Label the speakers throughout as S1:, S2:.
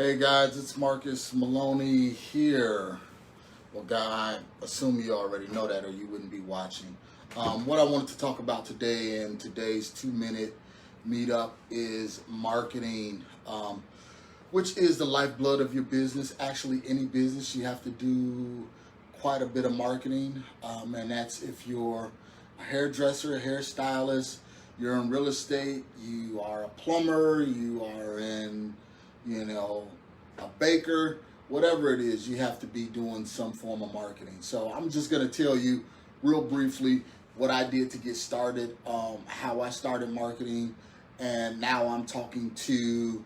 S1: Hey guys, it's Marcus Maloney here. Well, guy, I assume you already know that or you wouldn't be watching. What I wanted to talk about today in today's 2-minute meetup is marketing, which is the lifeblood of your business. Actually, any business, you have to do quite a bit of marketing, and that's if you're a hairdresser, a hairstylist, you're in real estate, you are a plumber, you are in, a baker, whatever it is, you have to be doing some form of marketing. So I'm just going to tell you real briefly what I did to get started, how I started marketing, and now I'm talking to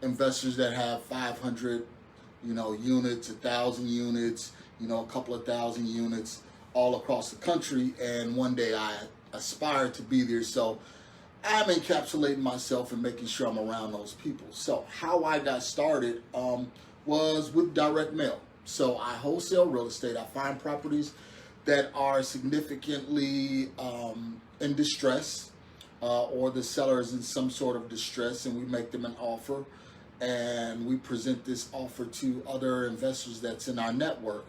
S1: investors that have 500, units, 1,000 units, a couple of thousand units all across the country, and one day I aspire to be there. So I'm encapsulating myself and making sure I'm around those people. So how I got started was with direct mail. So I wholesale real estate. I find properties that are significantly in distress, or the seller is in some sort of distress, and we make them an offer, and we present this offer to other investors that's in our network.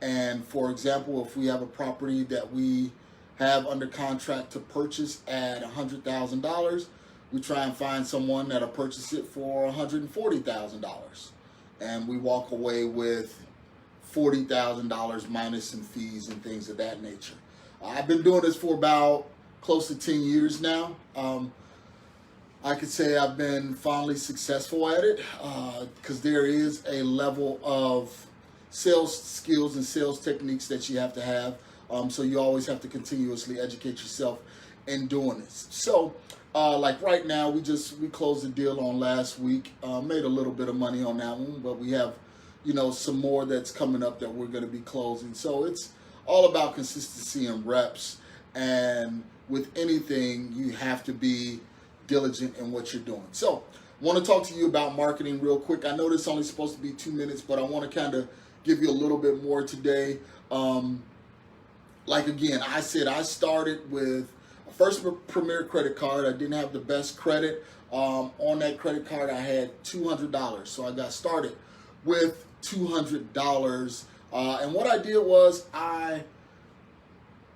S1: And for example, if we have a property that we have under contract to purchase at $100,000, we try and find someone that'll purchase it for $140,000, and we walk away with $40,000 minus some fees and things of that nature. I've been doing this for about close to 10 years now. I could say I've been finally successful at it because there is a level of sales skills and sales techniques that you have to have. So you always have to continuously educate yourself in doing this. So like right now, we closed the deal on last week, made a little bit of money on that one, but we have, some more that's coming up that we're going to be closing. So it's all about consistency and reps. And with anything, you have to be diligent in what you're doing. So I want to talk to you about marketing real quick. I know this is only supposed to be 2 minutes, but I want to kind of give you a little bit more today. Like again, I said I started with a First Premier credit card. I didn't have the best credit. On that credit card, I had $200. So I got started with $200. And what I did was I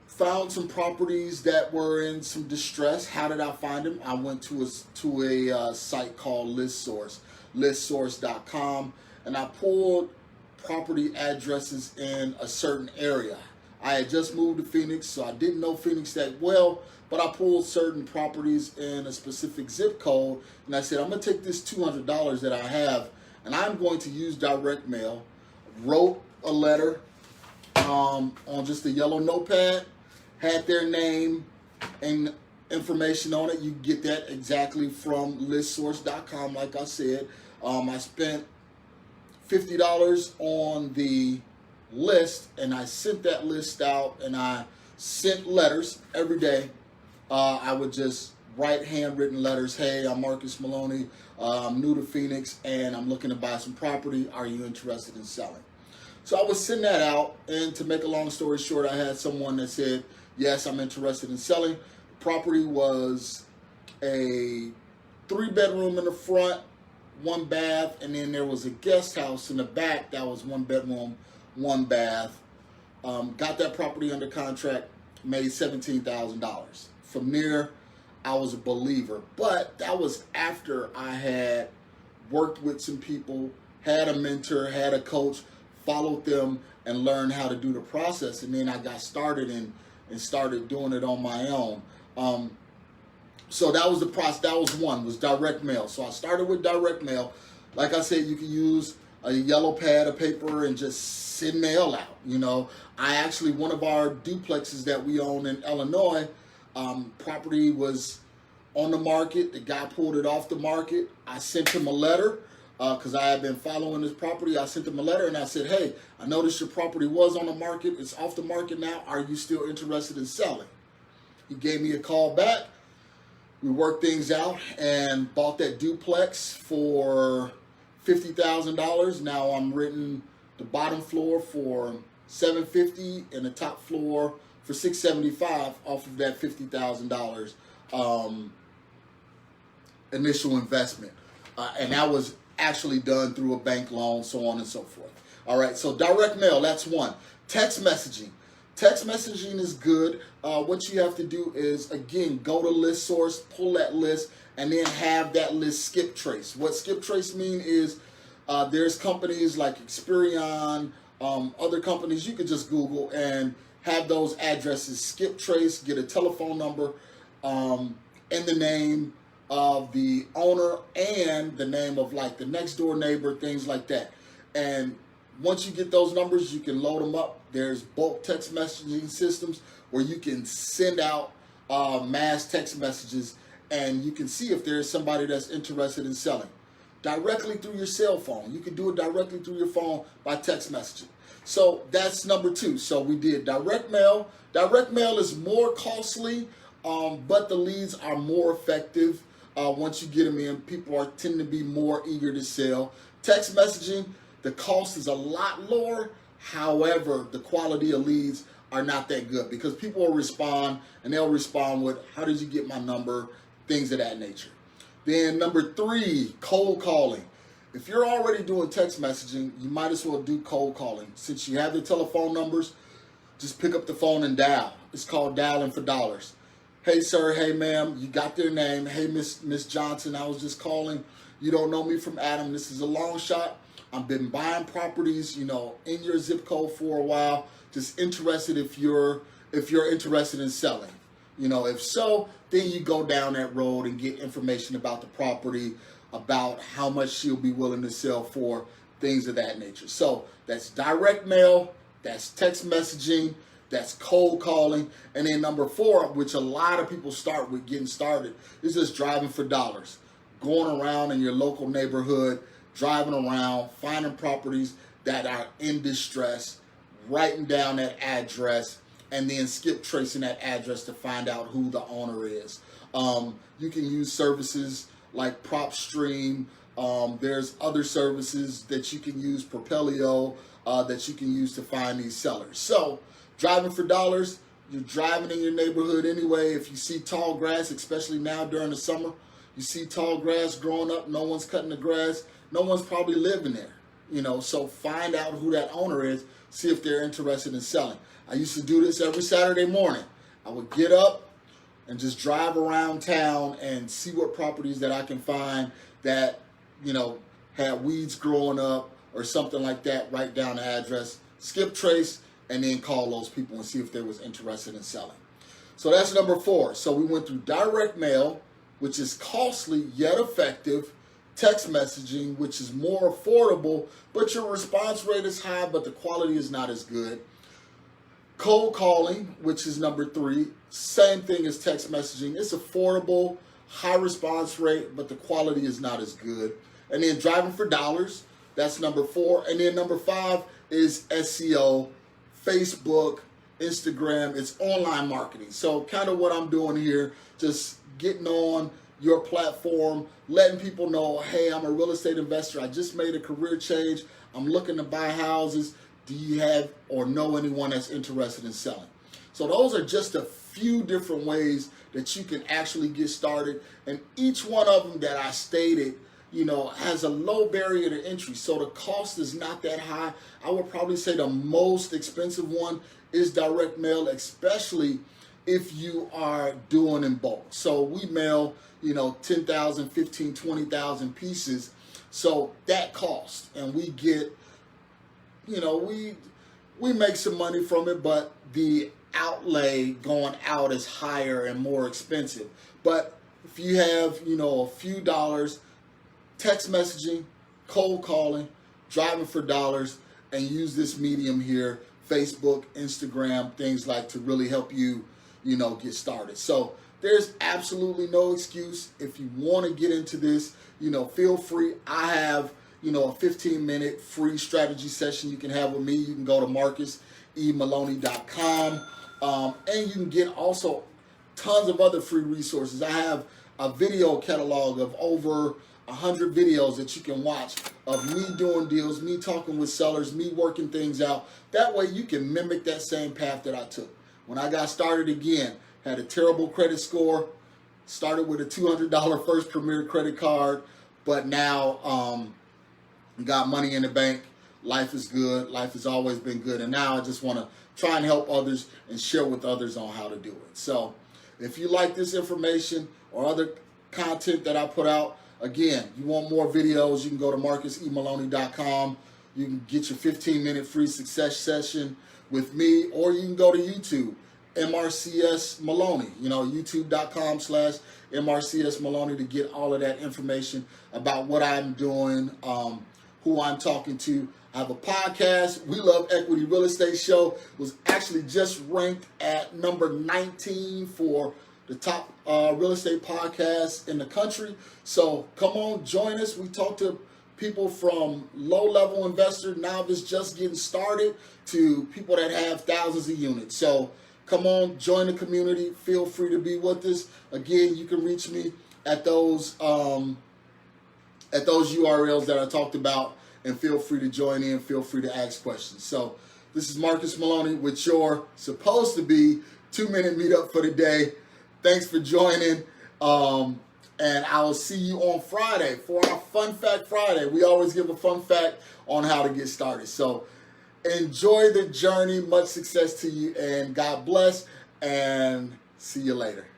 S1: found some properties that were in some distress. How did I find them? I went to a site called listsource.com, and I pulled property addresses in a certain area. I had just moved to Phoenix, so I didn't know Phoenix that well, but I pulled certain properties in a specific zip code, and I said, I'm going to take this $200 that I have, and I'm going to use direct mail. Wrote a letter on just a yellow notepad, had their name and information on it. You can get that exactly from listsource.com, like I said. I spent $50 on the list, and I sent that list out, and I sent letters every day. I would just write handwritten letters. Hey, I'm Marcus Maloney. I'm new to Phoenix, and I'm looking to buy some property. Are you interested in selling? So I would send that out, and to make a long story short, I had someone that said, yes, I'm interested in selling. The property was a 3-bedroom in the front, 1 bath, and then there was a guest house in the back that was 1 bedroom, 1 bath. Got that property under contract, made $17,000. From there, I was a believer. But that was after I had worked with some people, had a mentor, had a coach, followed them, and learned how to do the process. And then I got started and started doing it on my own. So that was the process. That was one, was direct mail. So I started with direct mail. Like I said, you can use a yellow pad of paper and just send mail out. I actually, one of our duplexes that we own in Illinois, property was on the market. The guy pulled it off the market. I sent him a letter because I had been following this property. I sent him a letter and I said, hey, I noticed your property was on the market. It's off the market now. Are you still interested in selling? He gave me a call back. We worked things out and bought that duplex for $50,000. Now I'm renting the bottom floor for $750 and the top floor for $675 off of that $50,000 initial investment. and that was actually done through a bank loan, so on and so forth. All right, so direct mail, that's one. Text messaging. Text messaging is good. What you have to do is, again, go to list source, pull that list, and then have that list skip trace. What skip trace mean is there's companies like Experian, other companies you could just Google and have those addresses skip trace, get a telephone number, and the name of the owner and the name of like the next door neighbor, things like that. And once you get those numbers, you can load them up. There's bulk text messaging systems where you can send out mass text messages, and you can see if there's somebody that's interested in selling directly through your cell phone. You can do it directly through your phone by text messaging. So that's number two. So we did direct mail. Direct mail is more costly, but the leads are more effective. Once you get them in, people tend to be more eager to sell. Text messaging, the cost is a lot lower. However, the quality of leads are not that good because people will respond, and they'll respond with, how did you get my number? Things of that nature. Then number three, cold calling. If you're already doing text messaging, you might as well do cold calling. Since you have the telephone numbers, just pick up the phone and dial. It's called dialing for dollars. Hey, sir. Hey, ma'am. You got their name. Hey, Miss Johnson. I was just calling. You don't know me from Adam. This is a long shot. I've been buying properties, in your zip code for a while. Just interested if you're interested in selling. If so, then you go down that road and get information about the property, about how much she'll be willing to sell for, things of that nature. So that's direct mail, that's text messaging, that's cold calling. And then number four, which a lot of people start with getting started, is just driving for dollars. Going around in your local neighborhood, driving around, finding properties that are in distress, writing down that address, and then skip tracing that address to find out who the owner is. You can use services like PropStream. There's other services that you can use, Propelio, that you can use to find these sellers. So driving for dollars, you're driving in your neighborhood anyway. If you see tall grass, especially now during the summer, you see tall grass growing up, no one's cutting the grass, no one's probably living there. So find out who that owner is, see if they're interested in selling. I used to do this every Saturday morning. I would get up and just drive around town and see what properties that I can find that, had weeds growing up or something like that, write down the address, skip trace, and then call those people and see if they was interested in selling. So that's number four. So we went through direct mail, which is costly yet effective, text messaging, which is more affordable, but your response rate is high, but the quality is not as good. Cold calling, which is number three, same thing as text messaging. It's affordable, high response rate, but the quality is not as good. And then driving for dollars, that's number four. And then number five is SEO, Facebook, Instagram. It's online marketing. So kind of what I'm doing here, just getting on your platform, letting people know, hey, I'm a real estate investor. I just made a career change. I'm looking to buy houses. Do you have or know anyone that's interested in selling? So those are just a few different ways that you can actually get started. And each one of them that I stated, has a low barrier to entry. So the cost is not that high. I would probably say the most expensive one is direct mail, especially if you are doing in bulk. So we mail, 10,000, 15, 20,000 pieces. So that cost, and we get, we make some money from it, but the outlay going out is higher and more expensive. But if you have, a few dollars, text messaging, cold calling, driving for dollars, and use this medium here, Facebook, Instagram, things like to really help you, get started. So there's absolutely no excuse. If you want to get into this, feel free. I have, a 15-minute free strategy session you can have with me. You can go to marcusemaloney.com, and you can get also tons of other free resources. I have a video catalog of over 100 videos that you can watch of me doing deals, me talking with sellers, me working things out. That way you can mimic that same path that I took. When I got started again, had a terrible credit score, started with a $200 First Premier credit card, but now got money in the bank. Life is good. Life has always been good. And now I just want to try and help others and share with others on how to do it. So if you like this information or other content that I put out, again, you want more videos, you can go to marcusemaloney.com. You can get your 15-minute free success session with me, or you can go to YouTube, MRCS Maloney, youtube.com/MRCS Maloney to get all of that information about what I'm doing, who I'm talking to. I have a podcast, We Love Equity Real Estate Show. It was actually just ranked at number 19 for the top real estate podcasts in the country. So come on, join us. We talk to people from low-level investors, novice just getting started, to people that have thousands of units. So come on, join the community. Feel free to be with us. Again, you can reach me at those URLs that I talked about, and feel free to join in. Feel free to ask questions. So this is Marcus Maloney with your supposed to be 2-minute meetup for the day. Thanks for joining. And I will see you on Friday for our Fun Fact Friday. We always give a fun fact on how to get started. So enjoy the journey. Much success to you, and God bless, and see you later.